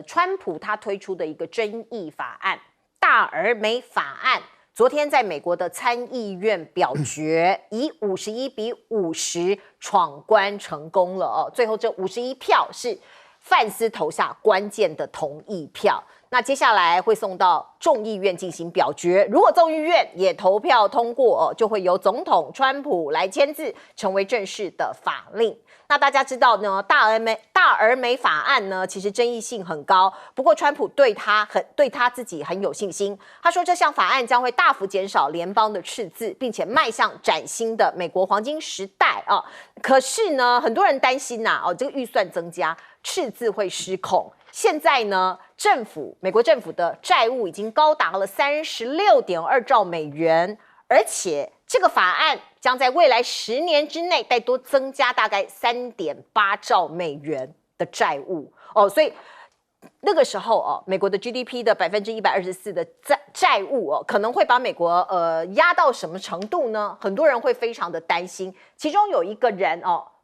川普他推出的一个争议法案——大而美法案，昨天在美国的参议院表决，以51比50闯关成功了哦。最后这51票是范斯投下关键的同意票。那接下来会送到众议院进行表决，如果众议院也投票通过，就会由总统川普来签字，成为正式的法令。那大家知道呢，大而美法案呢，其实争议性很高，不过川普对他自己很有信心。他说这项法案将会大幅减少联邦的赤字，并且迈向崭新的美国黄金时代啊。可是呢，很多人担心这个预算增加，赤字会失控。现在呢，美国政府的债务已经高达了36.2兆美元，而且这个法案将在未来10年之内再多增加大概3.8兆美元的债务所以那个时候美国的 GDP 的124%的债务可能会把美国压到什么程度呢？很多人会非常的担心，其中有一个人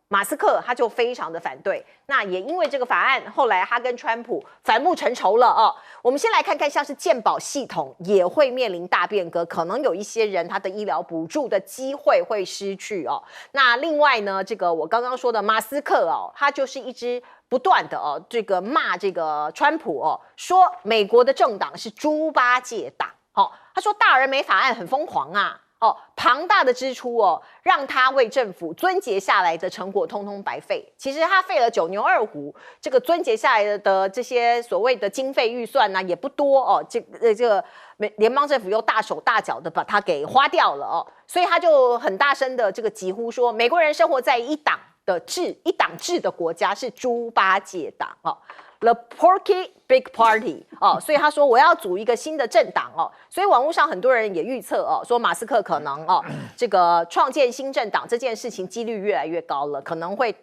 马斯克他就非常的反对，那也因为这个法案，后来他跟川普反目成仇了我们先来看看，像是健保系统也会面临大变革，可能有一些人他的医疗补助的机会会失去那另外呢，这个我刚刚说的马斯克他就是一直不断的这个骂这个川普说美国的政党是猪八戒党他说大而美法案很疯狂庞大的支出让他为政府撙节下来的成果通通白费。其实他费了9牛2虎，这个撙节下来的这些所谓的经费预算也不多这个联邦政府又大手大脚的把它给花掉了所以他就很大声的这个疾呼说，美国人生活在一党制的国家是猪八戒党The Porky Big Party 所以他说我要组一个新的政党所以网络上很多人也预测说马斯克可能这个创建新政党这件事情几率越来越高了，可能会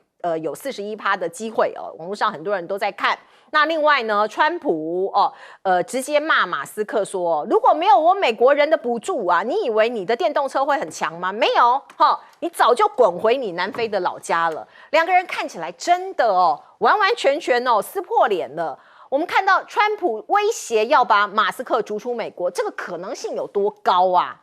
有41%的机会网络上很多人都在看。那另外呢，川普直接骂马斯克说，如果没有我美国人的补助你以为你的电动车会很强吗？没有你早就滚回你南非的老家了。两个人看起来真的完完全全撕破脸了。我们看到川普威胁要把马斯克逐出美国，这个可能性有多高啊？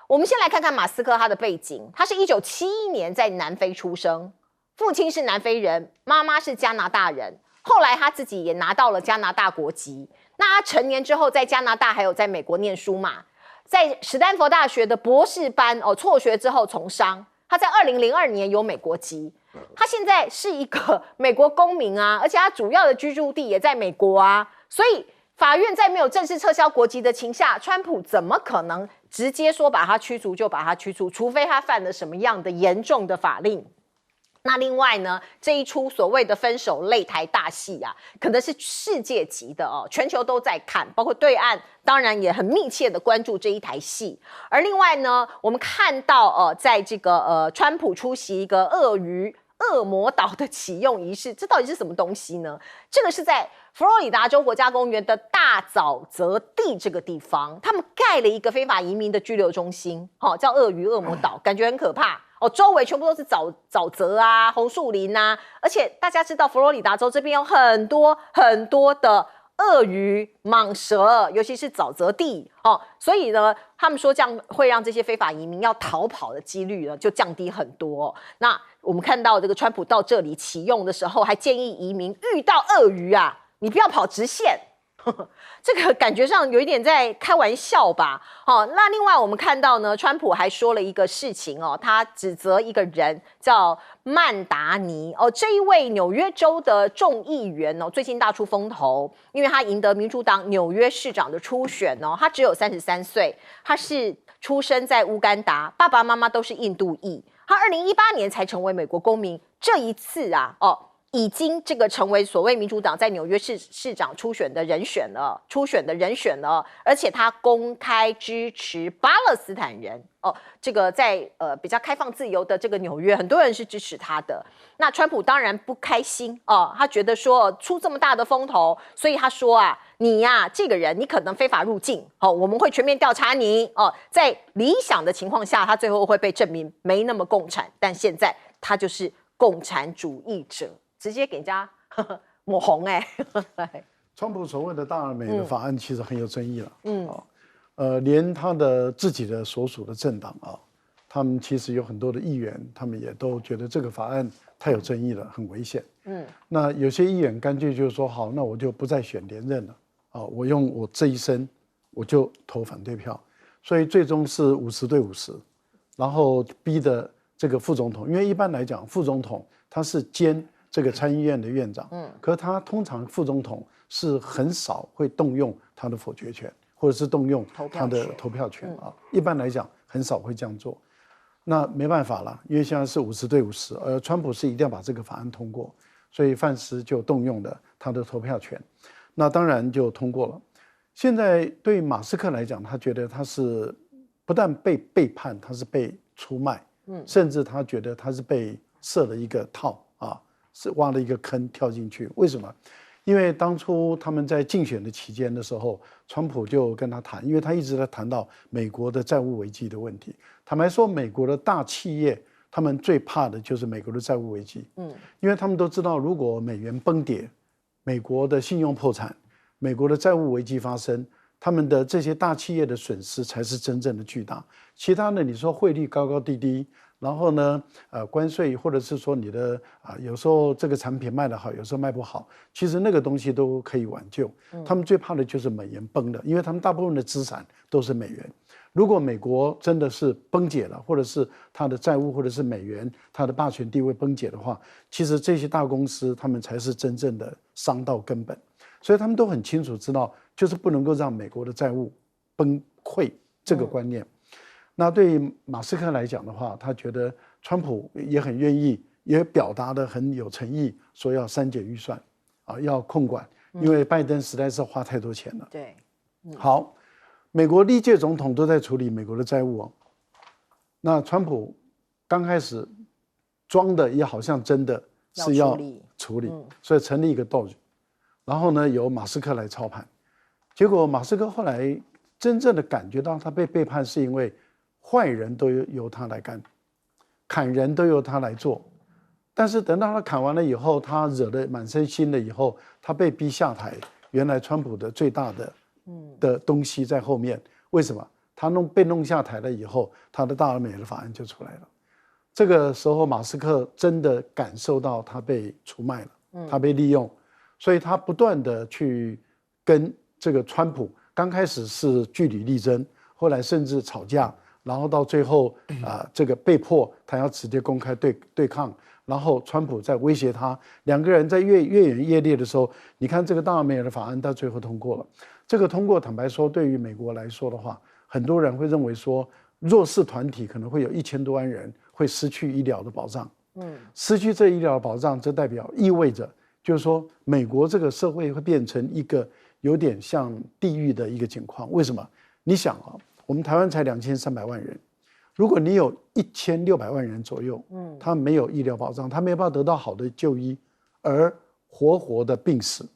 我们先来看看马斯克他的背景，他是1971年在南非出生，父亲是南非人，妈妈是加拿大人。后来他自己也拿到了加拿大国籍。那他成年之后在加拿大还有在美国念书嘛，在史丹佛大学的博士班辍学之后从商。他在2002年有美国籍，他现在是一个美国公民而且他主要的居住地也在美国所以法院在没有正式撤销国籍的情况下，川普怎么可能直接说把他驱逐就把他驱逐，除非他犯了什么样的严重的法令。那另外呢，这一出所谓的分手擂台大戏可能是世界级的全球都在看，包括对岸当然也很密切的关注这一台戏。而另外呢，我们看到在这个川普出席一个恶魔岛的启用仪式，这到底是什么东西呢？这个是在佛罗里达州国家公园的大沼泽地这个地方，他们盖了一个非法移民的拘留中心叫鳄鱼恶魔岛，感觉很可怕周围全部都是沼泽红树林而且大家知道佛罗里达州这边有很多很多的鳄鱼、蟒蛇，尤其是沼泽地所以呢，他们说这样会让这些非法移民要逃跑的几率呢就降低很多那我们看到这个川普到这里启用的时候，还建议移民遇到鳄鱼你不要跑直线。这个感觉上有一点在开玩笑吧那另外我们看到呢，川普还说了一个事情他指责一个人叫曼达尼这一位纽约州的众议员最近大出风头，因为他赢得民主党纽约市长的初选他只有33岁，他是出生在乌干达，爸爸妈妈都是印度裔，他2018年才成为美国公民，这一次已经这个成为所谓民主党在纽约市长初选的人选了，而且他公开支持巴勒斯坦人这个在比较开放自由的这个纽约，很多人是支持他的。那川普当然不开心他觉得说出这么大的风头，所以他说你这个人你可能非法入境我们会全面调查你在理想的情况下，他最后会被证明没那么共产，但现在他就是共产主义者。直接给人家抹红川普所谓的大而美的法案其实很有争议了，连他的自己的所属的政党啊，他们其实有很多的议员，他们也都觉得这个法案太有争议了，很危险。那有些议员干脆就说好，那我就不再选连任了，我用我这一生我就投反对票，所以最终是50对50，然后逼的这个副总统，因为一般来讲副总统他是兼这个参议院的院长，可是他通常副总统是很少会动用他的否决权，或者是动用他的投票权啊。一般来讲很少会这样做。那没办法了，因为现在是50对50，而川普是一定要把这个法案通过，所以范斯就动用了他的投票权，那当然就通过了。现在对马斯克来讲，他觉得他是不但被背叛，他是被出卖，甚至他觉得他是被设了一个套啊，是挖了一个坑跳进去。为什么？因为当初他们在竞选的期间的时候，川普就跟他谈，因为他一直在谈到美国的债务危机的问题。坦白说，美国的大企业他们最怕的就是美国的债务危机，因为他们都知道，如果美元崩跌，美国的信用破产，美国的债务危机发生，他们的这些大企业的损失才是真正的巨大。其他的你说汇率高高低低，然后呢，关税或者是说你的有时候这个产品卖得好，有时候卖不好，其实那个东西都可以挽救。他们最怕的就是美元崩了，因为他们大部分的资产都是美元。如果美国真的是崩解了，或者是它的债务，或者是美元它的霸权地位崩解的话，其实这些大公司他们才是真正的伤到根本。所以他们都很清楚知道，就是不能够让美国的债务崩溃这个观念。那对于马斯克来讲的话，他觉得川普也很愿意，也表达得很有诚意，说要删减预算，要控管，因为拜登实在是花太多钱了。对，好，美国历届总统都在处理美国的债务哦。那川普刚开始装的也好像真的是要处理，所以成立一个 DOGE， 然后呢由马斯克来操盘。结果马斯克后来真正的感觉到他被背叛，是因为坏人都由他来干，砍人都由他来做。但是等到他砍完了以后，他惹得满身腥了以后，他被逼下台。原来川普的最大的东西在后面。为什么？他被弄下台了以后，他的大而美的法案就出来了。这个时候马斯克真的感受到他被出卖了，他被利用，所以他不断的去跟这个川普，刚开始是据理力争，后来甚至吵架，然后到最后这个被迫他要直接公开对抗，然后川普在威胁他，两个人在越演越烈的时候，你看这个大而美的法案到最后通过了。这个通过，坦白说，对于美国来说的话，很多人会认为说，弱势团体可能会有1000多万人会失去医疗的保障。失去这医疗的保障，这意味着就是说，美国这个社会会变成一个有点像地狱的一个情况。为什么？你想啊，我们台湾才2300万人，如果你有1600万人左右，他没有医疗保障，他没有办法得到好的就医，而活活的病死。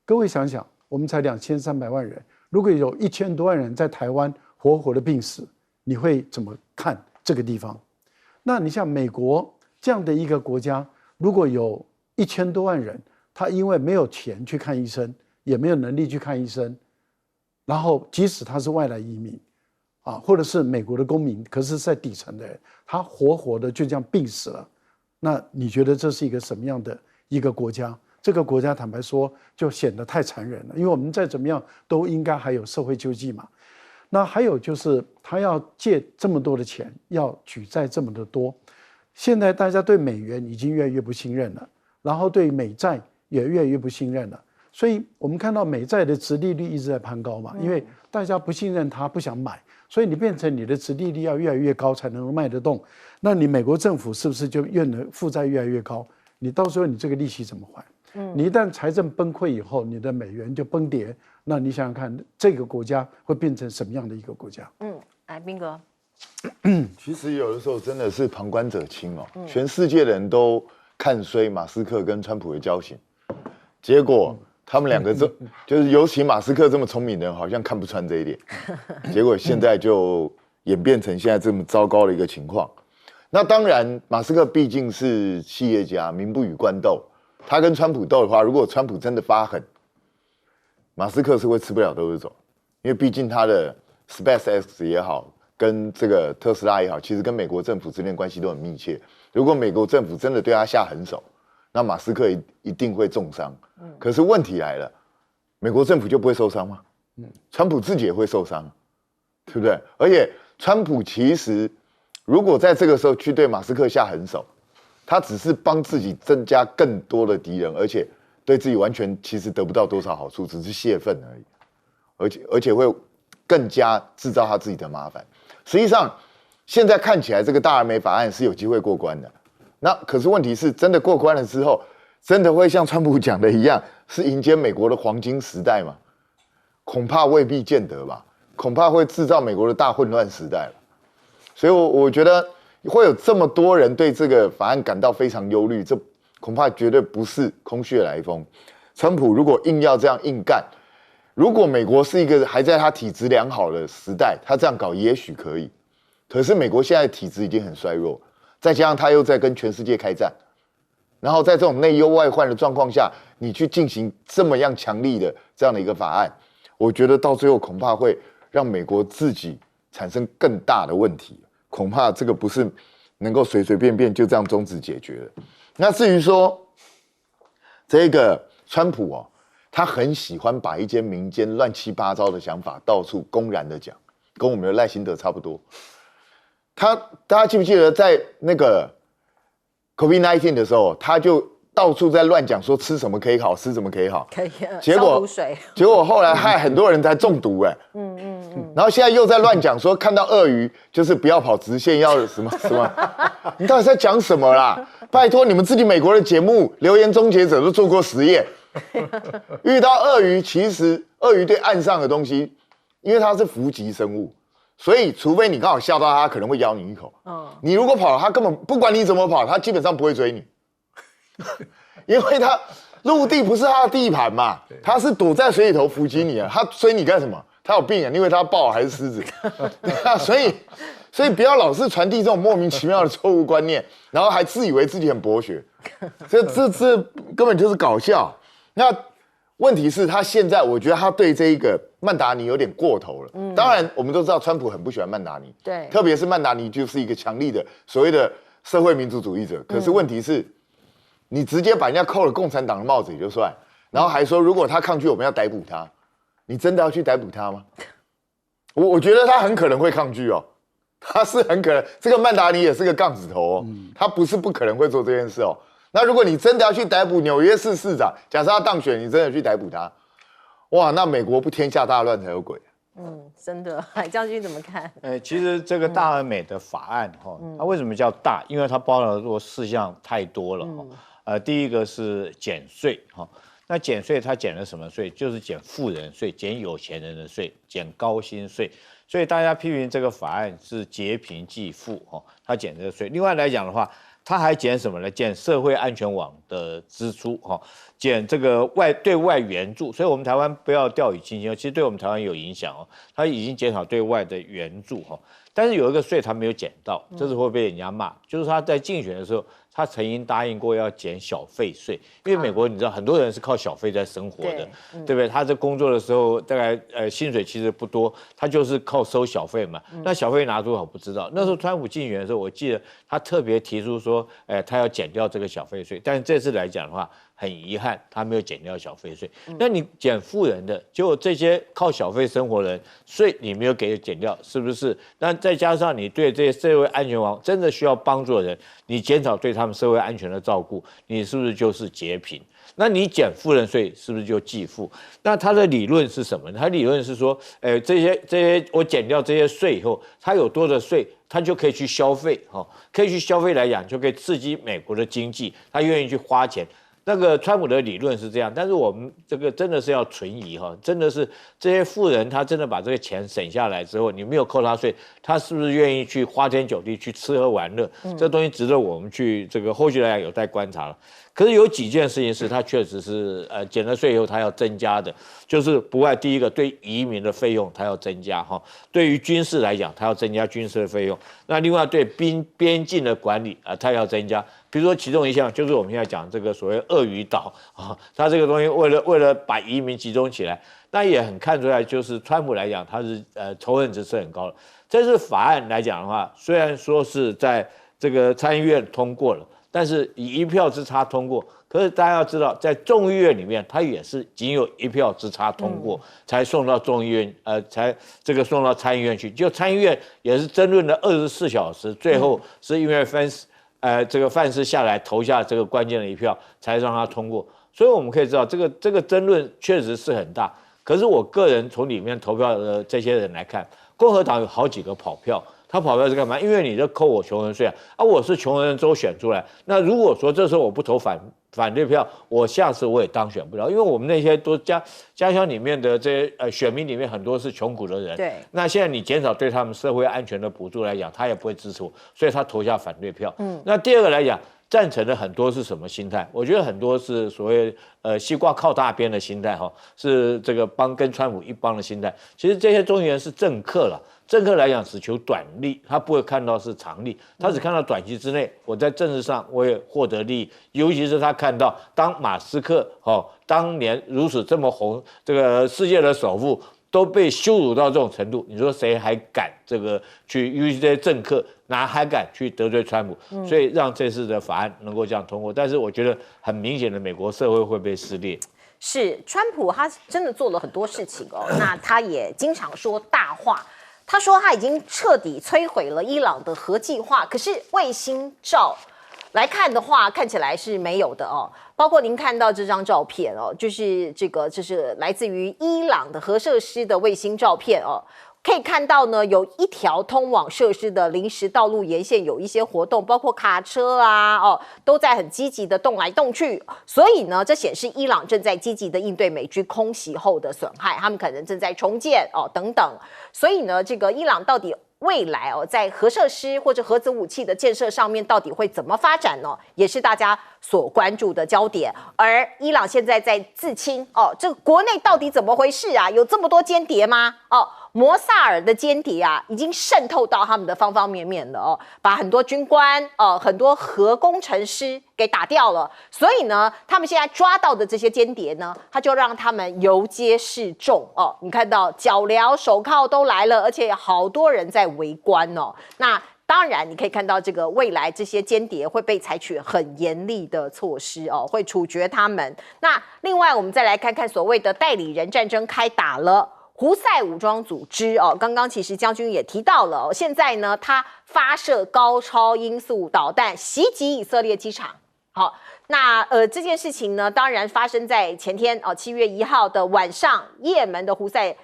各位想想，我们才2300万人，如果有1000多万人在台湾活活的病死，你会怎么看这个地方？那你像美国这样的一个国家，如果有1000多万人，他因为没有钱去看医生，也没有能力去看医生，然后即使他是外来移民或者是美国的公民，可是在底层的人，他活活的就这样病死了，那你觉得这是一个什么样的一个国家？这个国家坦白说就显得太残忍了，因为我们再怎么样都应该还有社会救济嘛。那还有就是他要借这么多的钱，要举债这么的多，现在大家对美元已经越来越不信任了，然后对美债也越来越不信任了，所以我们看到美债的殖利率一直在攀高嘛，因为大家不信任它，不想买，所以你变成你的殖利率要越来越高才能够卖得动，那你美国政府是不是就负债越来越高？你到时候你这个利息怎么还？你一旦财政崩溃以后，你的美元就崩跌，那你想想看，这个国家会变成什么样的一个国家？来，彬哥，其实有的时候真的是旁观者清哦，全世界的人都看衰马斯克跟川普的交情，结果他们两个就是尤其马斯克这么聪明的人，好像看不穿这一点，结果现在就演变成现在这么糟糕的一个情况。那当然，马斯克毕竟是企业家，民不与官斗。他跟川普斗的话，如果川普真的发狠，马斯克是会吃不了兜着走，因为毕竟他的 SpaceX 也好，跟这个特斯拉也好，其实跟美国政府之间关系都很密切。如果美国政府真的对他下狠手，那马斯克一定会重伤。可是问题来了，美国政府就不会受伤吗？川普自己也会受伤，对不对？而且川普其实如果在这个时候去对马斯克下狠手，他只是帮自己增加更多的敌人，而且对自己完全其实得不到多少好处，只是泄愤而已，而且会更加制造他自己的麻烦。实际上，现在看起来这个大而美法案是有机会过关的。那可是问题是，真的过关了之后，真的会像川普讲的一样，是迎接美国的黄金时代吗？恐怕未必见得吧，恐怕会制造美国的大混乱时代了。所以我觉得会有这么多人对这个法案感到非常忧虑，这恐怕绝对不是空穴来风。川普如果硬要这样硬干，如果美国是一个还在他体质良好的时代，他这样搞也许可以。可是美国现在体质已经很衰弱，再加上他又在跟全世界开战，然后在这种内忧外患的状况下，你去进行这么样强力的这样的一个法案，我觉得到最后恐怕会让美国自己产生更大的问题，恐怕这个不是能够随随便便就这样终止解决的。那至于说这个川普哦，他很喜欢把一些民间乱七八糟的想法到处公然的讲，跟我们的赖清德差不多。大家记不记得在那个 COVID-19 的时候，他就到处在乱讲说吃什么可以好，吃什么可以好，可以消毒水，结果后来害很多人才中毒然后现在又在乱讲说看到鳄鱼就是不要跑直线，要什么什么，你到底在讲什么啦？拜托你们自己美国的节目留言终结者都做过实验，遇到鳄鱼，其实鳄鱼对岸上的东西，因为它是伏击生物。所以，除非你刚好吓到它，可能会咬你一口。你如果跑了，它根本不管你怎么跑，它基本上不会追你，因为它陆地不是它的地盘嘛，它是躲在水里头伏击你啊，它追你干什么？它有病啊！你以为它豹还是狮子？所以不要老是传递这种莫名其妙的错误观念，然后还自以为自己很博学，这根本就是搞笑。那问题是，他现在我觉得他对这一个曼达尼有点过头了。当然，我们都知道川普很不喜欢曼达尼，对，特别是曼达尼就是一个强力的所谓的社会民主主义者。可是问题是，你直接把人家扣了共产党的帽子也就算，然后还说如果他抗拒，我们要逮捕他。你真的要去逮捕他吗？我觉得他很可能会抗拒哦，他是很可能。这个曼达尼也是个杠子头哦，他不是不可能会做这件事哦。那如果你真的要去逮捕纽约市市长，假设他当选，你真的去逮捕他，哇，那美国不天下大乱才有鬼。真的，海将军怎么看？其实这个大而美的法案它为什么叫大？因为它包含的事项太多了第一个是减税那减税它减了什么税？就是减富人税、减有钱人的税、减高薪税。所以大家批评这个法案是劫贫济富它减这个税。另外来讲的话，它还减什么呢？减社会安全网的支出减这个对外援助。所以我们台湾不要掉以轻心其实对我们台湾有影响它已经减少对外的援助但是有一个税他没有减到，这是会被人家骂，就是他在竞选的时候，他曾经答应过要减小费税，因为美国你知道很多人是靠小费在生活的，对不对？他在工作的时候大概薪水其实不多，他就是靠收小费嘛。那小费拿多少不知道。那时候川普竞选的时候，我记得他特别提出说，他要减掉这个小费税，但是这次来讲的话，很遗憾他没有减掉小费税。那你减富人的，结果这些靠小费生活的人税你没有给减掉，是不是？那再加上你对这些社会安全网真的需要帮助的人，你减少对他们社会安全的照顾，你是不是就是劫贫？那你减富人税是不是就济富？那他的理论是什么呢？他理论是说，这些我减掉这些税以后，他有多的税，他就可以去消费可以去消费来讲，就可以刺激美国的经济，他愿意去花钱。那个川普的理论是这样，但是我们这个真的是要存疑真的是这些富人他真的把这个钱省下来之后，你没有扣他税，他是不是愿意去花天酒地去吃喝玩乐？这东西值得我们去这个后续来讲有待观察了。可是有几件事情是他确实是减了税以后他要增加的，就是不外第一个对移民的费用他要增加对于军事来讲他要增加军事的费用，那另外对边境的管理他要增加。比如说其中一项就是我们现在讲这个所谓鳄鱼岛他这个东西为了把移民集中起来，但也很看出来，就是川普来讲，他是仇恨值是很高的。这次法案来讲的话，虽然说是在这个参议院通过了，但是以1票之差通过。可是大家要知道，在众议院里面，它也是仅有1票之差通过，才送到众议院，才这个送到参议院去。就参议院也是争论了24小时，最后是因为这个范斯下来投下这个关键的1票，才让它通过。所以我们可以知道，这个争论确实是很大。可是我个人从里面投票的这些人来看，共和党有好几个跑票。他跑票是干嘛？因为你在扣我穷人税啊！我是穷人州选出来，那如果说这时候我不投反对票，我下次我也当选不了，因为我们那些都家乡里面的这些选民里面很多是穷苦的人，对。那现在你减少对他们社会安全的补助来讲，他也不会支持我，所以他投下反对票。那第二个来讲，赞成的很多是什么心态？我觉得很多是所谓西瓜靠大边的心态哈，是这个跟川普一帮的心态。其实这些众议员是政客了。政客来讲只求短利，他不会看到是长利，他只看到短期之内我在政治上我也获得利益，尤其是他看到当马斯克当年如此这么红，这个世界的首富都被羞辱到这种程度，你说谁还敢这个去？尤其这些政客哪还敢去得罪川普？所以让这次的法案能够这样通过，但是我觉得很明显的美国社会会被撕裂。是川普他真的做了很多事情那他也经常说大话。他说他已经彻底摧毁了伊朗的核计划，可是卫星照来看的话，看起来是没有的包括您看到这张照片就是这是来自于伊朗的核设施的卫星照片可以看到呢，有一条通往设施的临时道路沿线有一些活动，包括卡车都在很积极的动来动去。所以呢，这显示伊朗正在积极的应对美军空袭后的损害，他们可能正在重建等等。所以呢，这个伊朗到底未来在核设施或者核子武器的建设上面到底会怎么发展呢？也是大家所关注的焦点。而伊朗现在在自清这个国内到底怎么回事啊？有这么多间谍吗？摩萨尔的间谍已经渗透到他们的方方面面了把很多军官很多核工程师给打掉了。所以呢，他们现在抓到的这些间谍呢，他就让他们游街示众你看到脚镣手铐都来了，而且好多人在围观那当然，你可以看到这个未来这些间谍会被采取很严厉的措施会处决他们。那另外，我们再来看看所谓的代理人战争开打了。胡塞武装组织刚刚其实将军也提到了现在呢，他发射高超音速导弹袭击以色列机场。好，那这件事情呢，当然发生在前天7月1号的晚上，也门的胡塞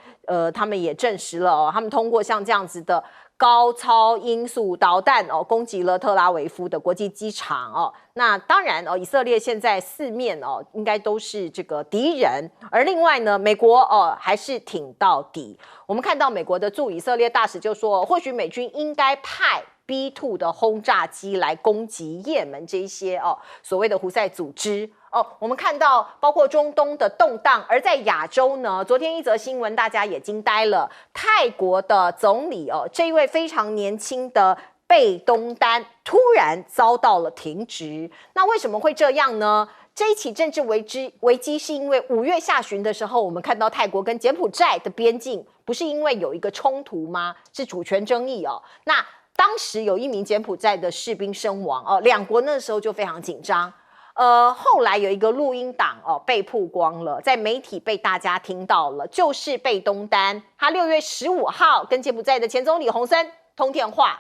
他们也证实了他们通过像这样子的高超音速导弹攻击了特拉维夫的国际机场那当然以色列现在四面应该都是这个敌人，而另外呢，美国还是挺到底。我们看到美国的驻以色列大使就说，或许美军应该派B-2的轰炸机来攻击也门这一些所谓的胡塞组织。我们看到包括中东的动荡，而在亚洲呢，昨天一则新闻大家也惊呆了，泰国的总理这一位非常年轻的贝东丹突然遭到了停职。那为什么会这样呢？这一起政治危机是因为5月下旬的时候，我们看到泰国跟柬埔寨的边境不是因为有一个冲突吗？是主权争议那当时有一名柬埔寨的士兵身亡两国那时候就非常紧张。后来有一个录音档被曝光了，在媒体被大家听到了，就是贝东丹他6月15号跟柬埔寨的前总理洪森通电话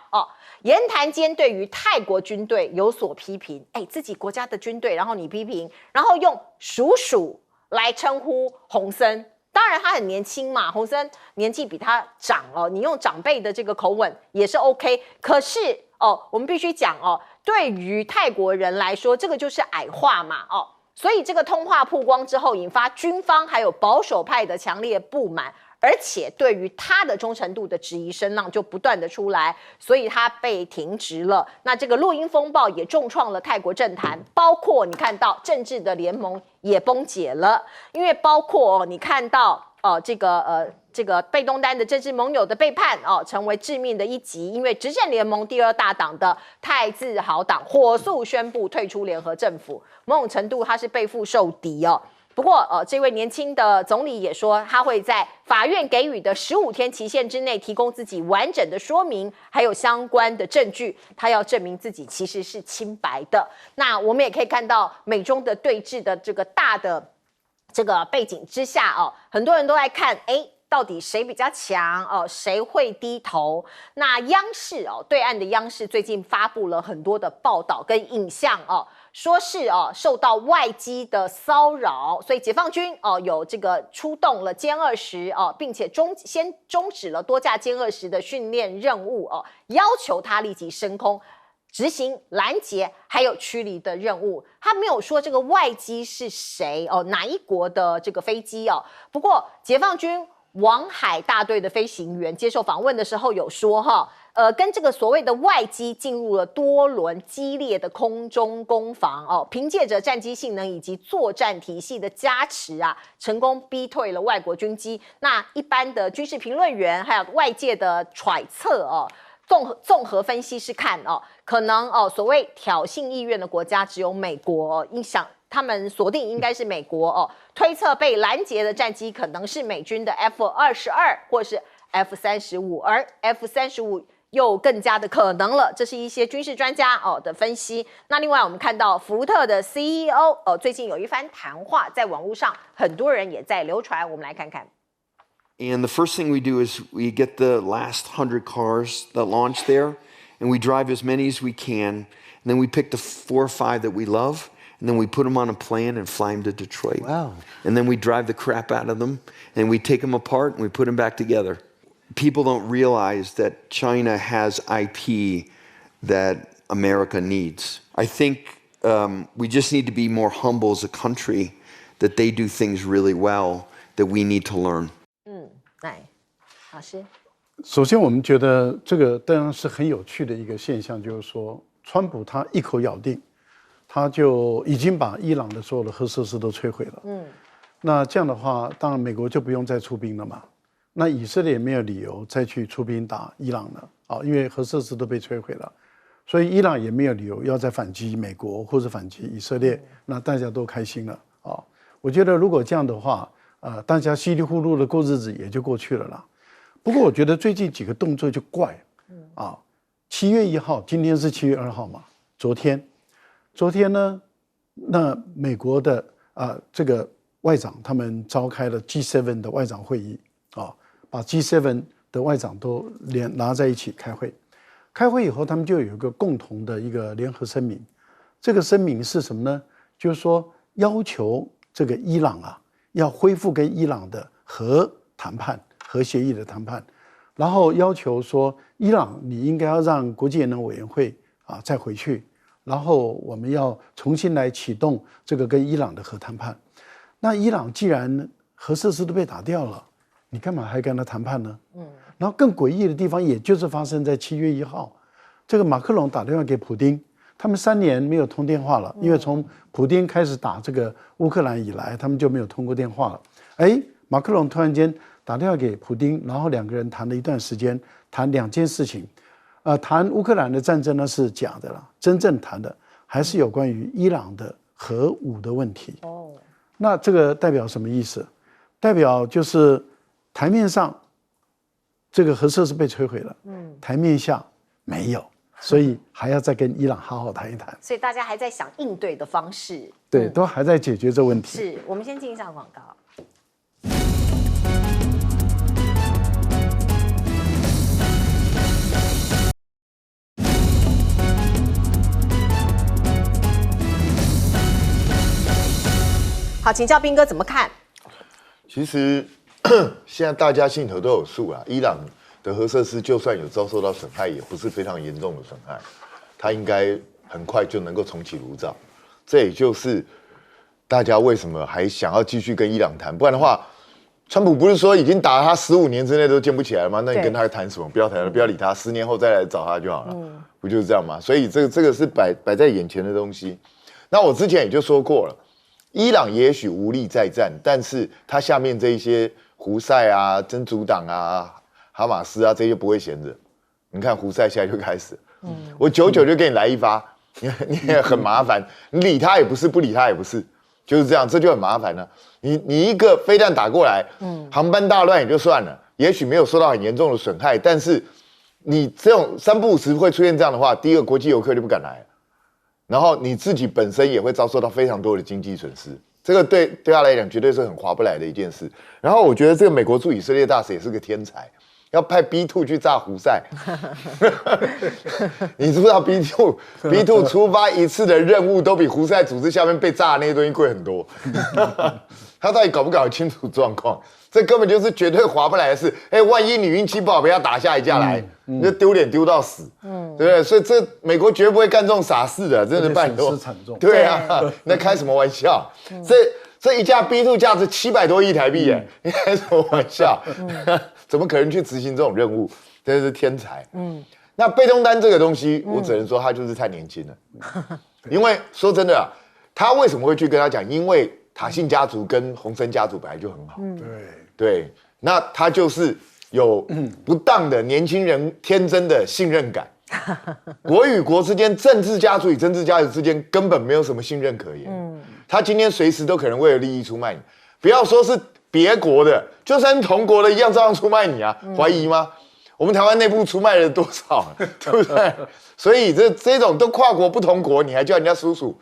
言谈间对于泰国军队有所批评，自己国家的军队，然后你批评，然后用叔叔来称呼洪森。当然他很年轻嘛，洪森年纪比他长你用长辈的这个口吻也是 OK。可是我们必须讲对于泰国人来说，这个就是矮化嘛所以这个通话曝光之后，引发军方还有保守派的强烈不满，而且对于他的忠诚度的质疑声浪就不断的出来，所以他被停职了。那这个录音风暴也重创了泰国政坛，包括你看到政治的联盟也崩解了，因为包括你看到这个贝东丹的政治盟友的背叛成为致命的一击，因为执政联盟第2大党的泰自豪党火速宣布退出联合政府，某种程度他是背负受敌不过，这位年轻的总理也说，他会在法院给予的15天期限之内提供自己完整的说明，还有相关的证据，他要证明自己其实是清白的。那我们也可以看到美中的对峙的这个大的这个背景之下很多人都在看，到底谁比较强谁会低头？那央视对岸的央视最近发布了很多的报道跟影像说是受到外机的骚扰，所以解放军有这个出动了歼20并且先终止了多架歼20的训练任务要求他立即升空执行拦截还有驱离的任务。他没有说这个外机是谁哪一国的这个飞机不过解放军王海大队的飞行员接受访问的时候有说跟这个所谓的外机进入了多轮激烈的空中攻防凭借着战机性能以及作战体系的加持成功逼退了外国军机。那一般的军事评论员还有外界的揣测综合分析是看可能所谓挑衅意愿的国家只有美国他们锁定应该是美国推测被拦截的战机可能是美军的 F-22或是 F-35，而 F-35又更加的可能了，这是一些军事专家的分析。那另外我们看到福特的 CEO 最近有一番谈话，在网络上很多人也在流传，我们来看看。And the first thing we do is we get the last 100 cars that launch there, and we drive as many as we can, and then we pick the 4 or 5 that we love, and then we put them on a plane and fly them to Detroit. Wow. And then we drive the crap out of them, and we take them apart and we put them back together. People don't realize that China has IP that America needs. I think we just need to be more humble as a country that they do things really well that we need to learn. 来，老师。首先，我们觉得这个当然是很有趣的一个现象，就是说，川普他一口咬定，他就已经把伊朗的所有的核设施都摧毁了。那这样的话，当然美国就不用再出兵了嘛。那以色列也没有理由再去出兵打伊朗了因为核设施都被摧毁了，所以伊朗也没有理由要再反击美国或者反击以色列。那大家都开心了我觉得如果这样的话，大家稀里糊涂的过日子也就过去了啦。不过我觉得最近几个动作就怪7月1号，今天是7月2号嘛，昨天呢，那美国的这个外长他们召开了 G7 的外长会议把 G7 的外长都拿在一起开会。开会以后，他们就有一个共同的一个联合声明。这个声明是什么呢？就是说要求这个伊朗要恢复跟伊朗的核协议的谈判，然后要求说伊朗你应该要让国际原能委员会再回去，然后我们要重新来启动这个跟伊朗的核谈判。那伊朗既然核设施都被打掉了，你干嘛还跟他谈判呢？然后更诡异的地方，也就是发生在7月1号，这个马克龙打电话给普丁，他们3年没有通电话了，因为从普丁开始打这个乌克兰以来，他们就没有通过电话了。马克龙突然间打电话给普丁，然后2个人谈了一段时间，谈2件事情。谈乌克兰的战争呢是假的了，真正谈的还是有关于伊朗的核武的问题。那这个代表什么意思？代表就是台面上这个核设施被摧毁了，台面下没有，所以还要再跟伊朗好好谈一谈。所以大家还在想应对的方式，对，都还在解决这问题。是我们先进一下广告。好，请教彬哥怎么看？其实现在大家心头都有数啦，伊朗的核设施就算有遭受到损害，也不是非常严重的损害，它应该很快就能够重启炉灶。这也就是大家为什么还想要继续跟伊朗谈，不然的话，川普不是说已经打了他15年之内都建不起来了吗？那你跟他谈什么？不要谈了，不要理他，10年后再来找他就好了，不就是这样吗？所以这个是摆在眼前的东西。那我之前也就说过了，伊朗也许无力再战，但是他下面这一些胡塞真主党哈马斯这些不会闲着。你看胡塞现在就开始，我久就给你来一发，你也很麻烦，你理他也不是，不理他也不是，就是这样，这就很麻烦了。你一个飞弹打过来，航班大乱也就算了，也许没有受到很严重的损害，但是你这种3不5时会出现这样的话，第一个国际游客就不敢来了，然后你自己本身也会遭受到非常多的经济损失。这个对他来讲绝对是很划不来的一件事。然后我觉得这个美国驻以色列大使也是个天才，要派 B2 去炸胡塞。你知不知道 B2 出发一次的任务都比胡塞组织下面被炸的那些东西贵很多？他到底搞不搞得清楚状况？这根本就是绝对划不来的事。万一你运气不好被他打下一架来，你就丢脸丢到死，对不对？所以这美国绝不会干这种傻事的，真的拜托。损失惨重。对啊，那开什么玩笑？这一架 B2 价值700多亿台币耶，你开什么玩笑？怎么可能去执行这种任务？真是天才。那贝东丹这个东西，我只能说他就是太年轻了。因为说真的啊，他为什么会去跟他讲？因为塔信家族跟洪森家族本来就很好。对，那他就是有不当的年轻人天真的信任感。国与国之间，政治家族与政治家族之间根本没有什么信任可言。他今天随时都可能为了利益出卖你，不要说是别国的，就算同国的一样照样出卖你啊！怀疑吗？我们台湾内部出卖了多少，对不对？所以这种都跨国不同国，你还叫人家叔叔，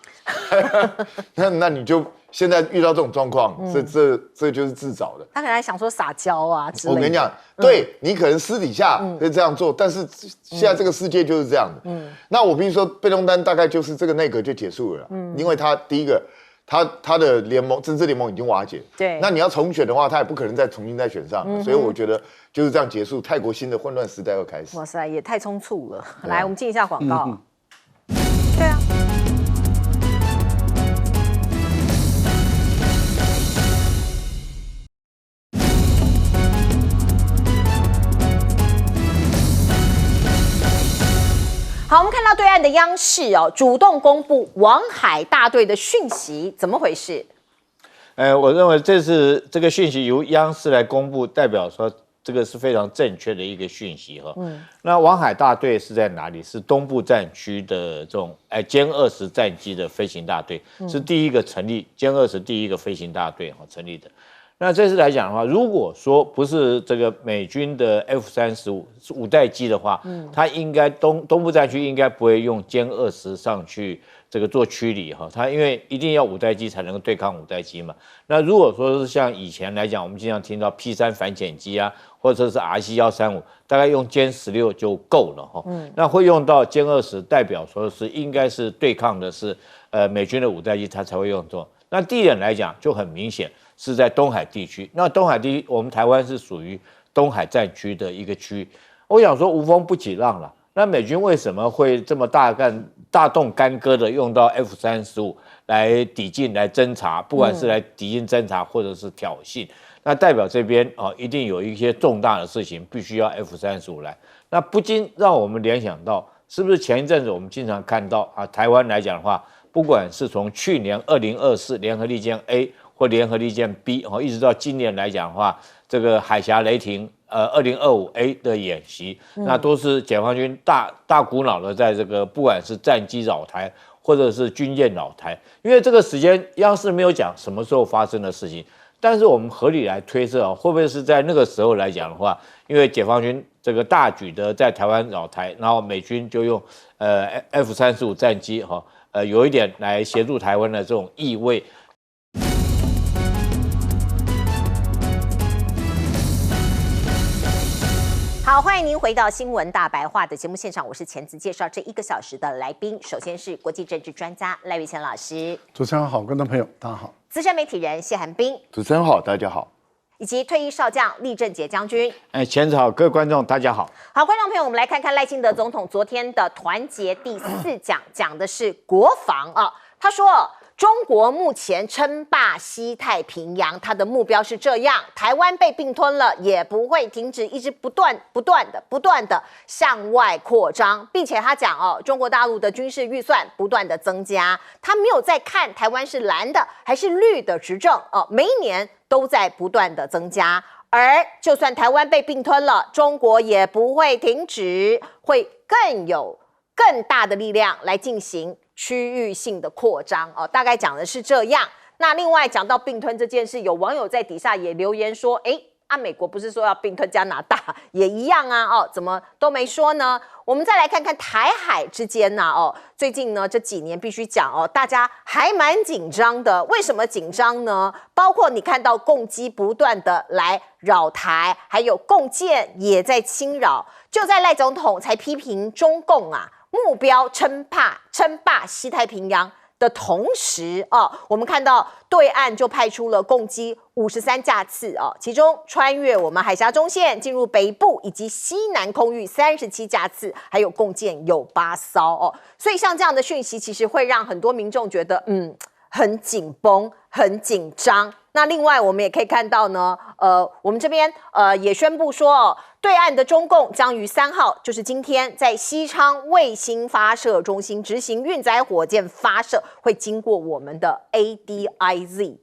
那你就现在遇到这种状况，这就是自找的。他可能还想说撒娇啊之类的。我跟你讲，对你可能私底下会这样做，但是现在这个世界就是这样的。那我必须说，贝东丹大概就是这个内阁就结束了，因为他第一个。他的政治联盟已经瓦解，对，那你要重选的话，他也不可能再重新选上，所以我觉得就是这样结束，泰国新的混乱时代要开始。哇塞，也太匆促了。来，我们进一下广告。对啊。好，我们看到对岸的央视主动公布王海大队的讯息，怎么回事？我认为这个讯息由央视来公布，代表说这个是非常正确的一个讯息哈。那王海大队是在哪里？是东部战区的这种歼20战机的飞行大队，是第一个成立歼20第一个飞行大队成立的。那这次来讲的话，如果说不是这个美军的 F-35是5代机的话，它应该东部战区应该不会用歼20上去这个做驱离哈，它因为一定要5代机才能够对抗5代机嘛。那如果说是像以前来讲，我们经常听到 P3反潜机啊，或者是 RC-135，大概用歼16就够了哈。那会用到歼20，代表说是应该是对抗的是美军的5代机，它才会用到。那地点来讲就很明显。是在东海地区，那东海地区，我们台湾是属于东海战区的一个区域。我想说无风不起浪了，那美军为什么会这么大动干戈的用到 F-35来抵近来侦察，不管是来抵近侦察或者是挑衅，那代表这边一定有一些重大的事情必须要 F-35来，那不禁让我们联想到，是不是前一阵子我们经常看到台湾来讲的话，不管是从去年2024联合利剑 A。或联合利剑 B 一直到今年来讲的话，这个海峡雷霆2025A 的演习，那都是解放军大股脑的在这个不管是战机扰台或者是军舰扰台，因为这个时间央视没有讲什么时候发生的事情，但是我们合理来推测会不会是在那个时候来讲的话，因为解放军这个大举的在台湾扰台，然后美军就用F-35战机有一点来协助台湾的这种意味。好，欢迎您回到新闻大白话的节目现场，我是钱子，介绍这1个小时的来宾。首先是国际政治专家赖岳谦老师，主持人好，观众朋友大家好。资深媒体人谢寒冰，主持人好，大家好。以及退役少将厉正杰将军。钱子好，各位观众大家好。好，观众朋友，我们来看看赖清德总统昨天的团结第4讲，讲的是国防啊。他说，中国目前称霸西太平洋，它的目标是这样：台湾被并吞了，也不会停止，一直不断的向外扩张，并且他讲中国大陆的军事预算不断的增加，他没有在看台湾是蓝的还是绿的执政每一年都在不断的增加。而就算台湾被并吞了，中国也不会停止，会更大的力量来进行区域性的扩张大概讲的是这样。那另外讲到并吞这件事，有网友在底下也留言说，美国不是说要并吞加拿大，也一样啊，怎么都没说呢？我们再来看看台海之间呢，最近呢这几年必须讲大家还蛮紧张的。为什么紧张呢？包括你看到共机不断的来扰台，还有共舰也在侵扰。就在赖总统才批评中共目标称霸西太平洋的同时我们看到对岸就派出了共机53架次其中穿越我们海峡中线进入北部以及西南空域37架次，还有共舰有8艘所以像这样的讯息，其实会让很多民众觉得很紧绷、很紧张。那另外我们也可以看到呢，我们这边也宣布说对岸的中共将于3号，就是今天，在西昌卫星发射中心执行运载火箭发射，会经过我们的 ADIZ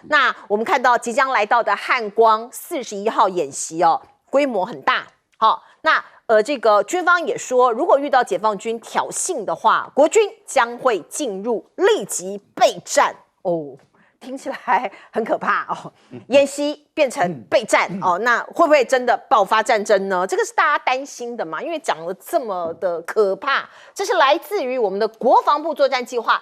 那我们看到即将来到的汉光41号演习规模很大那这个军方也说，如果遇到解放军挑衅的话，国军将会进入立即备战听起来很可怕演习变成备战那会不会真的爆发战争呢？这个是大家担心的嘛，因为讲了这么的可怕，这是来自于我们的国防部作战计划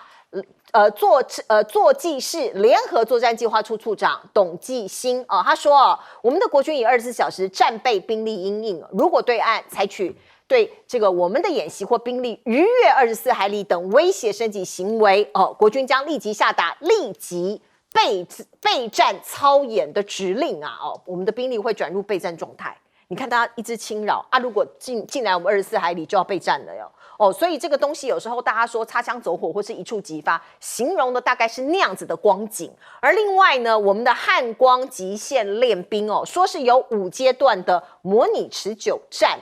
作计室联合作战计划处处长董继兴他说我们的国军以24小时战备兵力因应，如果对岸采取对这个我们的演习或兵力逾越24海里等威胁升级行为国军将立即下达立即备战操演的指令我们的兵力会转入备战状态。你看它一直侵扰如果进来我们24海里就要备战了所以这个东西有时候大家说擦枪走火或是一触即发，形容的大概是那样子的光景。而另外呢，我们的汉光极限练兵说是有5阶段的模拟持久战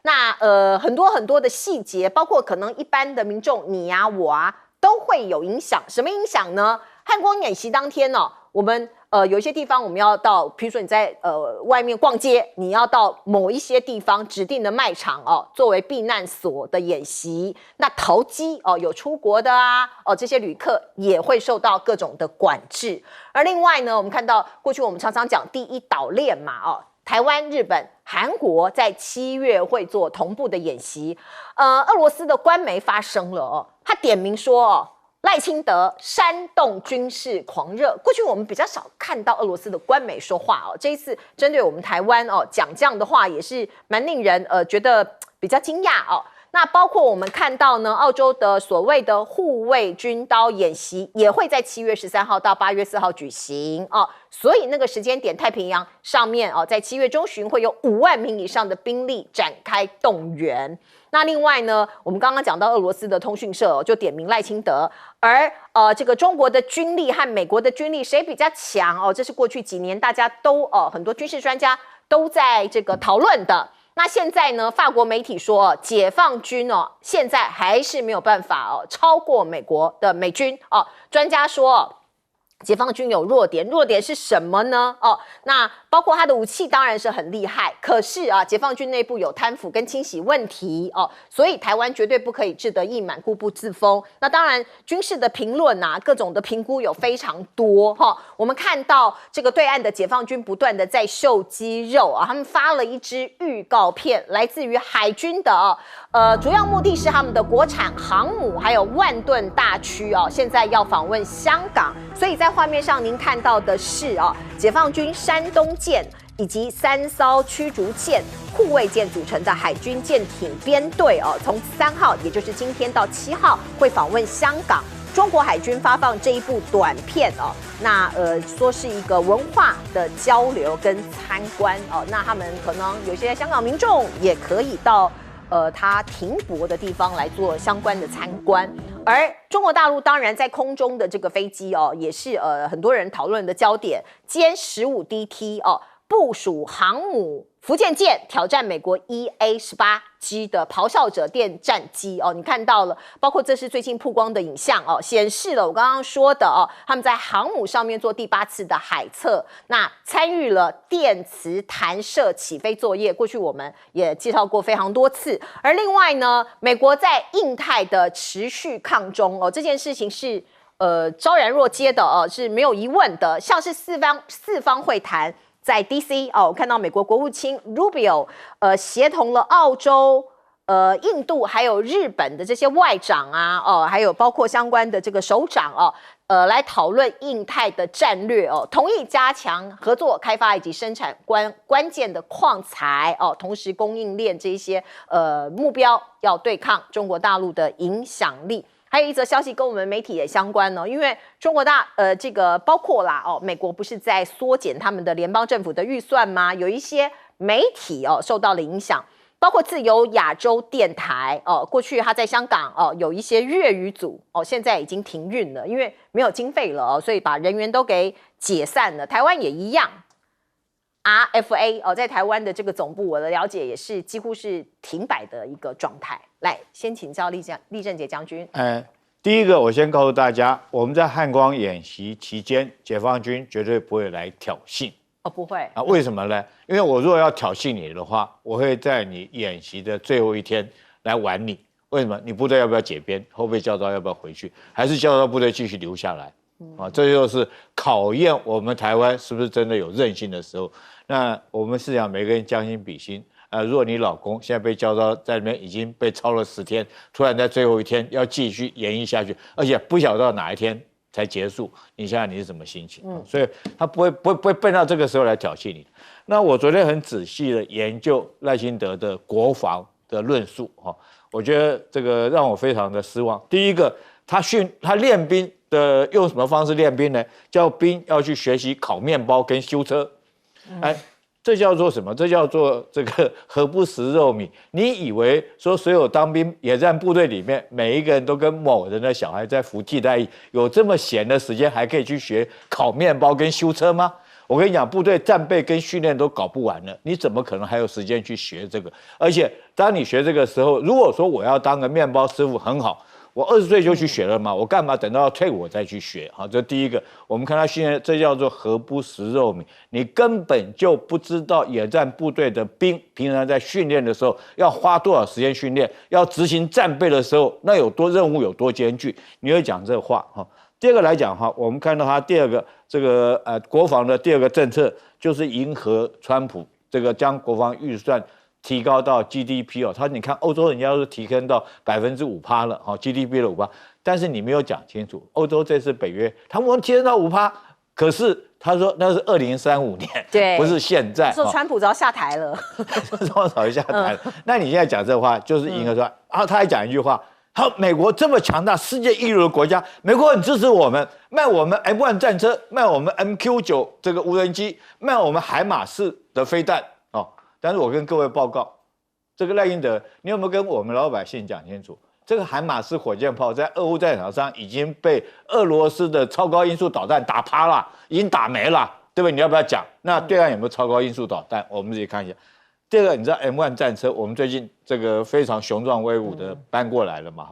那很多的细节，包括可能一般的民众你我都会有影响。什么影响呢？汉光演习当天我们有一些地方我们要到，比如说你在外面逛街，你要到某一些地方指定的卖场作为避难所的演习。那投机有出国的这些旅客也会受到各种的管制。而另外呢，我们看到过去我们常常讲第一岛链嘛台湾、日本、韩国在7月会做同步的演习。俄罗斯的官媒发声了他点名说赖清德煽动军事狂热。过去我们比较少看到俄罗斯的官媒说话这一次针对我们台湾讲这样的话，也是蛮令人觉得比较惊讶那包括我们看到呢，澳洲的所谓的护卫军刀演习也会在7月13号到8月4号举行所以那个时间点，太平洋上面在7月中旬会有5万名以上的兵力展开动员。那另外呢，我们刚刚讲到俄罗斯的通讯社就点名赖清德，而这个中国的军力和美国的军力谁比较强这是过去几年大家都很多军事专家都在这个讨论的。那现在呢，法国媒体说解放军现在还是没有办法超过美国的美军专家说解放军有弱点，弱点是什么呢？那包括他的武器当然是很厉害，可是解放军内部有贪腐跟清洗问题所以台湾绝对不可以志得意满、固步自封。那当然，军事的评论各种的评估有非常多我们看到这个对岸的解放军不断的在秀肌肉他们发了一支预告片，来自于海军的主要目的是他们的国产航母还有万吨大驱现在要访问香港，所以在画面上您看到的是解放军山东舰以及3艘驱逐舰、护卫舰组成的海军舰艇编队从3号，也就是今天到7号会访问香港。中国海军发放这一部短片那说是一个文化的交流跟参观那他们可能有些香港民众也可以到他停泊的地方来做相关的参观。而中国大陆当然在空中的这个飞机也是很多人讨论的焦点，歼15DT部署航母福建舰挑战美国 EA-18G 的咆哮者电战机你看到了，包括这是最近曝光的影像显示了我刚刚说的他们在航母上面做第8次的海测，那参与了电磁弹射起飞作业，过去我们也介绍过非常多次。而另外呢，美国在印太的持续抗中这件事情是昭然若揭的是没有疑问的，像是四方会谈在 DC 我看到美国国务卿 Rubio 协同了澳洲、印度还有日本的这些外长啊，还有包括相关的这个首长来讨论印太的战略同意加强合作开发以及生产关键的矿材同时供应链这些目标要对抗中国大陆的影响力。还有一则消息跟我们媒体也相关因为中国这个包括啦美国不是在缩减他们的联邦政府的预算吗？有一些媒体受到了影响，包括自由亚洲电台过去他在香港有一些粤语组现在已经停运了，因为没有经费了所以把人员都给解散了。台湾也一样。RFA 在台湾的这个总部，我的了解也是几乎是停摆的一个状态。来，先请教厉正杰将军。第一个，我先告诉大家，我们在汉光演习期间，解放军绝对不会来挑衅。不会啊？为什么呢？因为我如果要挑衅你的话，我会在你演习的最后一天来玩你。为什么？你部队要不要解编？后备教招要不要回去？还是教招部队继续留下来？这就是考验我们台湾是不是真的有韧性的时候。那我们是讲每个人将心比心如果你老公现在被教招在那边已经被操了10天，突然在最后一天要继续演绎下去，而且不晓得到哪一天才结束，你想想你是什么心情？所以他不会笨到这个时候来挑衅你。那我昨天很仔细的研究赖清德的国防的论述我觉得这个让我非常的失望。第一个，他练兵的用什么方式练兵呢？叫兵要去学习烤面包跟修车。这叫做什么？这叫做这个何不食肉糜？你以为说所有当兵野战部队里面每一个人都跟某人的小孩在服替代役，有这么闲的时间还可以去学烤面包跟修车吗？我跟你讲，部队战备跟训练都搞不完了，你怎么可能还有时间去学这个？而且当你学这个时候，如果说我要当个面包师傅很好。我20岁就去学了嘛，我干嘛等到退伍我再去学？好，这第一个，我们看他训练，这叫做何不食肉糜？你根本就不知道野战部队的兵平常在训练的时候要花多少时间训练，要执行战备的时候那任务有多艰巨，你会讲这话哈。第二个来讲哈，我们看到他第二个这个国防的第二个政策就是迎合川普这个将国防预算。提高到 GDP 他你看欧洲人家都提升到5%了GDP 的5%，但是你没有讲清楚，欧洲这次北约他们提升到5%，可是他说那是2035年，对，不是现在。说川普早下台了，川普早就下台了。那你现在讲这话就是迎合川，然后他还讲一句话，他说美国这么强大，世界一流的国家，美国很支持我们，卖我们 M1 战车，卖我们 MQ9 这个无人机，卖我们海马式的飞弹。但是我跟各位报告，这个赖清德，你有没有跟我们老百姓讲清楚？这个海马式火箭炮在俄乌战场上已经被俄罗斯的超高音速导弹打趴了，已经打没了，对不对？你要不要讲？那对岸有没有超高音速导弹？我们自己看一下。第二个，你知道 M1 战车，我们最近这个非常雄壮威武的搬过来了嘛？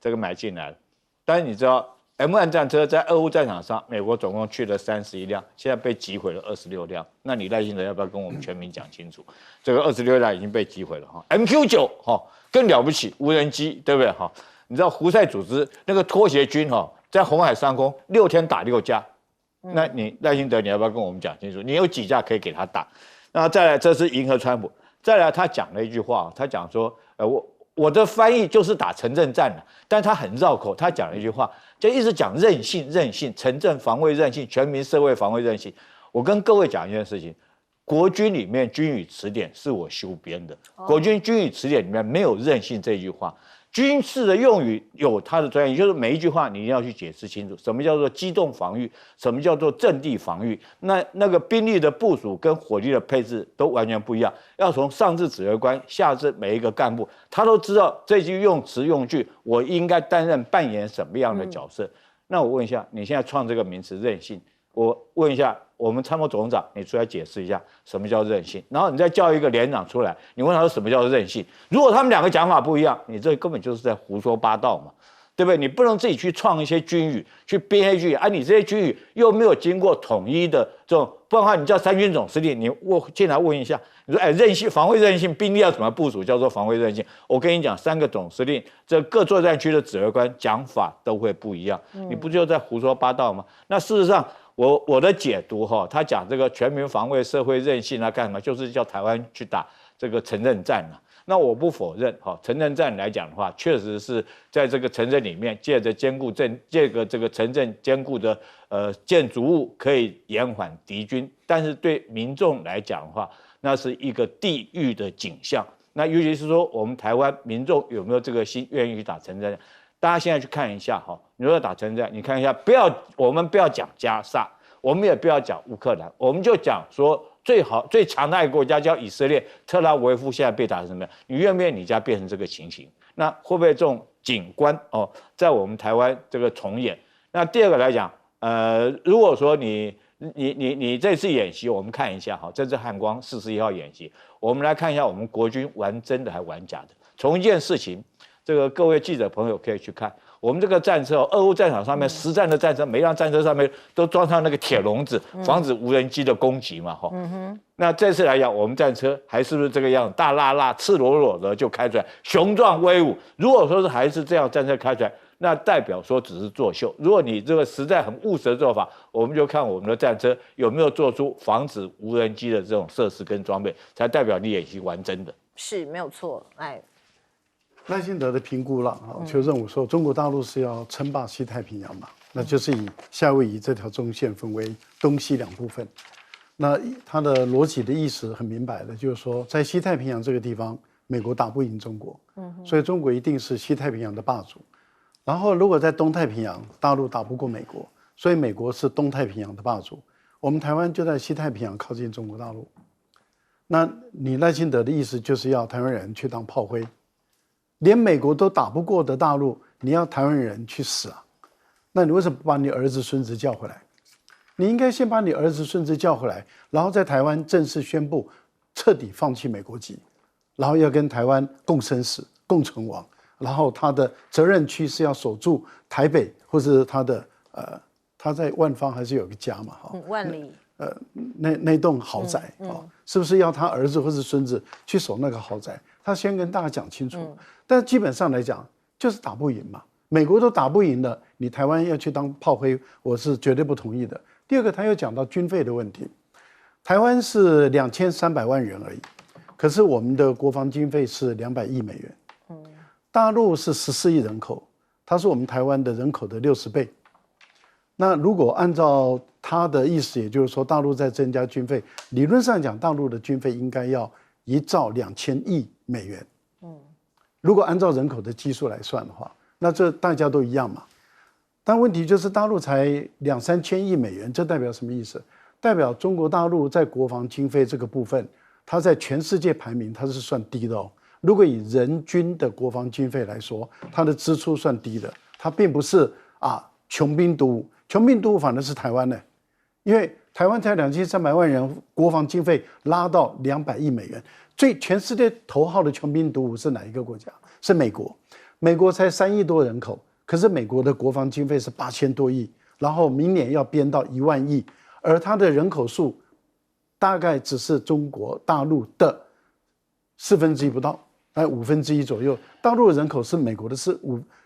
这个买进来了。但是你知道 M1 战车在俄乌战场上，美国总共去了31辆，现在被击毁了26辆。那你赖清德要不要跟我们全民讲清楚？这个26辆已经被击毁了MQ9 更了不起，无人机对不对你知道胡塞组织那个拖鞋军在红海上空6天打6架，那你赖清德你要不要跟我们讲清楚？你有几架可以给他打？那再来，这是迎合川普。再来，他讲了一句话，他讲说，我的翻译就是打城镇战了，但他很绕口，他讲了一句话，就一直讲韧性，城镇防卫韧性，全民社会防卫韧性。我跟各位讲一件事情，国军里面军语词典是我修编的，国军军语词典里面没有韧性这句话。军事的用语有它的专业，就是每一句话你一定要去解释清楚，什么叫做机动防御，什么叫做阵地防御，那个兵力的部署跟火力的配置都完全不一样，要从上至指挥官，下至每一个干部，他都知道这句用词用句，我应该扮演什么样的角色。那我问一下，你现在创这个名词韧性，我问一下我们参谋总长，你出来解释一下什么叫韧性，然后你再叫一个连长出来，你问他说什么叫韧性。如果他们两个讲法不一样，你这根本就是在胡说八道嘛。对不对？你不能自己去创一些军语，去编一些军语，你这些军语又没有经过统一的这种，不然的话，你叫三军总司令，你进来问一下，你说，韧性、防卫韧性，兵力要怎么部署，叫做防卫韧性？我跟你讲，3个总司令，这各作战区的指挥官讲法都会不一样，你不就在胡说八道吗？那事实上，我的解读他讲这个全民防卫、社会韧性干什么，就是叫台湾去打这个城镇战了。那我不否认，城镇战来讲的话，确实是在这个城镇里面，借着这个城镇坚固的建筑物，可以延缓敌军。但是对民众来讲的话，那是一个地狱的景象。那尤其是说，我们台湾民众有没有这个心愿意去打城镇战？大家现在去看一下你说打城镇战，你看一下，我们不要讲加沙，我们也不要讲乌克兰，我们就讲说。最强大的国家叫以色列，特拉维夫现在被打成什么样？你愿不愿意你家变成这个情形？那会不会这种景观在我们台湾这个重演？那第二个来讲，如果说你这次演习，我们看一下这次汉光41号演习，我们来看一下我们国军玩真的还玩假的。从一件事情，这个各位记者朋友可以去看。我们这个战车，俄乌战场上面实战的战车，每辆战车上面都装上那个铁笼子，防止无人机的攻击嘛，那这次来讲，我们战车还是不是这个样子，大辣辣、赤裸裸的就开出来，雄壮威武。如果说是还是这样战车开出来，那代表说只是作秀。如果你这个实在很务实的做法，我们就看我们的战车有没有做出防止无人机的这种设施跟装备，才代表你演习玩真的。是没有错，赖清德的评估了就任务说，中国大陆是要称霸西太平洋嘛，那就是以夏威夷这条中线分为东西2部分。那他的逻辑的意思很明白的，就是说在西太平洋这个地方，美国打不赢中国，所以中国一定是西太平洋的霸主。然后如果在东太平洋，大陆打不过美国，所以美国是东太平洋的霸主。我们台湾就在西太平洋靠近中国大陆。那你赖清德的意思就是要台湾人去当炮灰。连美国都打不过的大陆，你要台湾人去死啊？那你为什么不把你儿子孙子叫回来？你应该先把你儿子孙子叫回来，然后在台湾正式宣布彻底放弃美国籍，然后要跟台湾共生死、共存亡，然后他的责任区是要守住台北，或者他的他在万方还是有个家嘛，万里。那栋豪宅是不是要他儿子或是孙子去守那个豪宅？他先跟大家讲清楚。但基本上来讲，就是打不赢嘛。美国都打不赢了，你台湾要去当炮灰，我是绝对不同意的。第二个，他又讲到军费的问题。台湾是2300万人而已，可是我们的国防经费是200亿美元。大陆是14亿人口，它是我们台湾的人口的60倍。那如果按照他的意思，也就是说大陆在增加军费，理论上讲，大陆的军费应该要1兆2000亿美元。如果按照人口的基数来算的话，那这大家都一样嘛。但问题就是大陆才2-3千亿美元，这代表什么意思？代表中国大陆在国防经费这个部分，它在全世界排名它是算低的哦。如果以人均的国防经费来说，它的支出算低的，它并不是穷兵黩武，穷兵黩武反而是台湾呢，因为台湾才2300万人，国防经费拉到200亿美元。全世界头号的穷兵黩武是哪一个国家？是美国。美国才3亿多人口，可是美国的国防经费是8000多亿，然后明年要编到1万亿，而它的人口数大概只是中国大陆的1/4不到，1/5左右。大陆的人口是美国的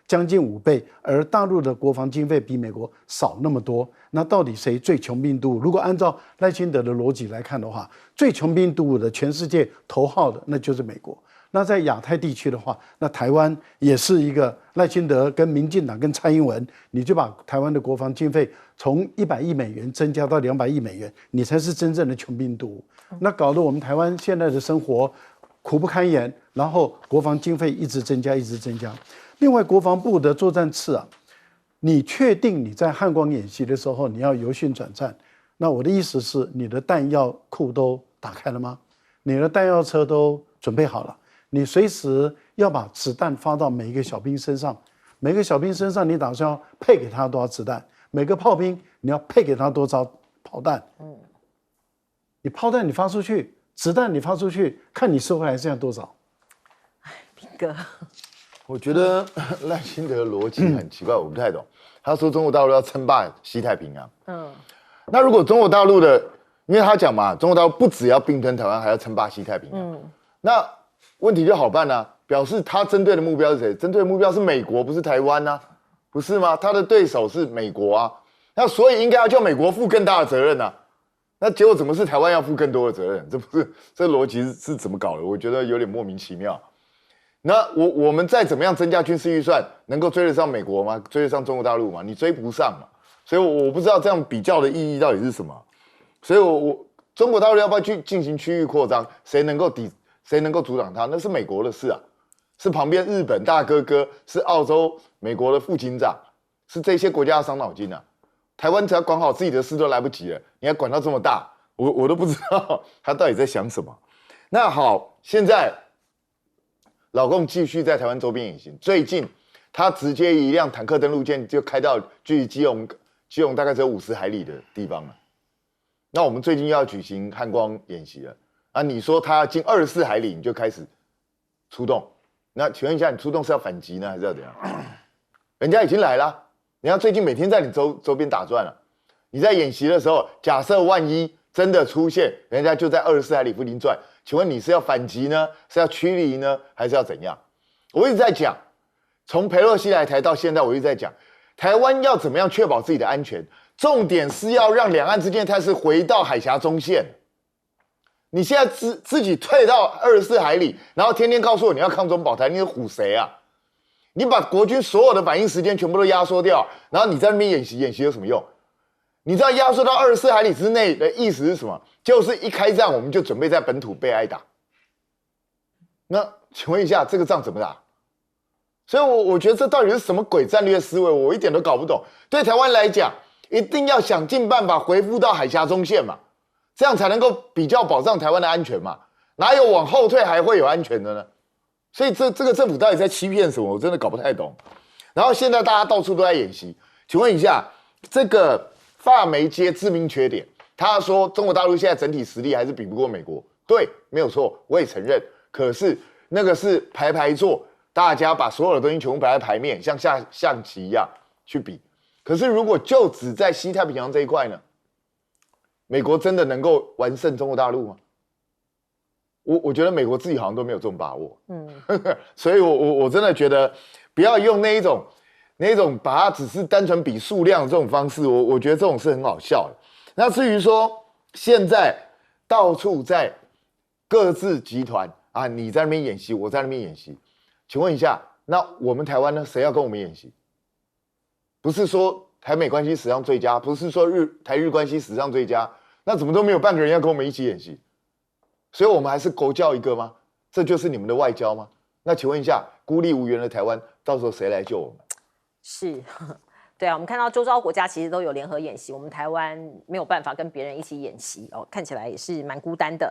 将近5倍，而大陆的国防经费比美国少那么多。那到底谁最穷兵黩武？如果按照赖清德的逻辑来看的话，最穷兵黩武的全世界头号的那就是美国。那在亚太地区的话，那台湾也是一个赖清德跟民进党跟蔡英文，你就把台湾的国防经费从100亿美元增加到200亿美元，你才是真正的穷兵黩武。那搞得我们台湾现在的生活苦不堪言，然后国防经费一直增加，一直增加。另外，国防部的作战次你确定你在汉光演习的时候你要由训转战？那我的意思是，你的弹药库都打开了吗？你的弹药车都准备好了？你随时要把子弹发到每一个小兵身上，每个小兵身上你打算要配给他多少子弹？每个炮兵你要配给他多少炮弹？你炮弹你发出去，子弹你发出去，看你收回来剩下多少？斌哥，我觉得赖清德的逻辑很奇怪，我不太懂。他说中国大陆要称霸西太平洋，那如果中国大陆的，因为他讲嘛，中国大陆不只要并吞台湾，还要称霸西太平洋，那问题就好办啊，表示他针对的目标是谁？针对的目标是美国，不是台湾啊，不是吗？他的对手是美国啊，那所以应该要叫美国负更大的责任啊。那结果怎么是台湾要负更多的责任？这不是这逻辑是怎么搞的？我觉得有点莫名其妙。那我们再怎么样增加军事预算，能够追得上美国吗？追得上中国大陆吗？你追不上嘛。所以我不知道这样比较的意义到底是什么。所以中国大陆要不要去进行区域扩张？谁能够阻挡它？那是美国的事啊，是旁边日本大哥哥，是澳洲、美国的副警长，是这些国家要伤脑筋啊。台湾只要管好自己的事都来不及了，你还管到这么大，我都不知道他到底在想什么。那好，现在老共继续在台湾周边演习，最近他直接一辆坦克登陆舰就开到距离基隆大概只有50海里的地方了。那我们最近要举行汉光演习了啊，你说他要进24海里你就开始出动，那请问一下，你出动是要反击呢，还是要怎样？人家已经来了。人家最近每天在你周边打转了，你在演习的时候，假设万一真的出现，人家就在24海里附近转，请问你是要反击呢，是要驱离呢，还是要怎样？我一直在讲，从裴洛西来台到现在，我一直在讲，台湾要怎么样确保自己的安全，重点是要让两岸之间的态势回到海峡中线。你现在自己退到24海里，然后天天告诉我你要抗中保台，你是唬谁啊？你把国军所有的反应时间全部都压缩掉，然后你在那边演习有什么用？你知道压缩到24海里之内的意思是什么？就是一开战我们就准备在本土被挨打。那请问一下，这个仗怎么打？所以我觉得这到底是什么鬼战略思维，我一点都搞不懂。对台湾来讲，一定要想尽办法恢复到海峡中线嘛，这样才能够比较保障台湾的安全嘛。哪有往后退还会有安全的呢？所以这个政府到底在欺骗什么？我真的搞不太懂。然后现在大家到处都在演习，请问一下，这个发媒接致命缺点，他说中国大陆现在整体实力还是比不过美国，对，没有错，我也承认。可是那个是排坐，大家把所有的东西全部摆在牌面，像象棋一样去比。可是如果就只在西太平洋这一块呢，美国真的能够完胜中国大陆吗？我觉得美国自己好像都没有这种把握，所以我真的觉得不要用那一种把它只是单纯比数量这种方式，我觉得这种是很好笑的。那至于说现在到处在各自集团啊，你在那边演习，我在那边演习，请问一下，那我们台湾呢？谁要跟我们演习？不是说台美关系史上最佳，不是说台日关系史上最佳，那怎么都没有半个人要跟我们一起演习？所以我们还是国教一个吗？这就是你们的外交吗？那请问一下，孤立无援的台湾，到时候谁来救我们？是，对啊，我们看到周遭国家其实都有联合演习，我们台湾没有办法跟别人一起演习哦，看起来也是蛮孤单的。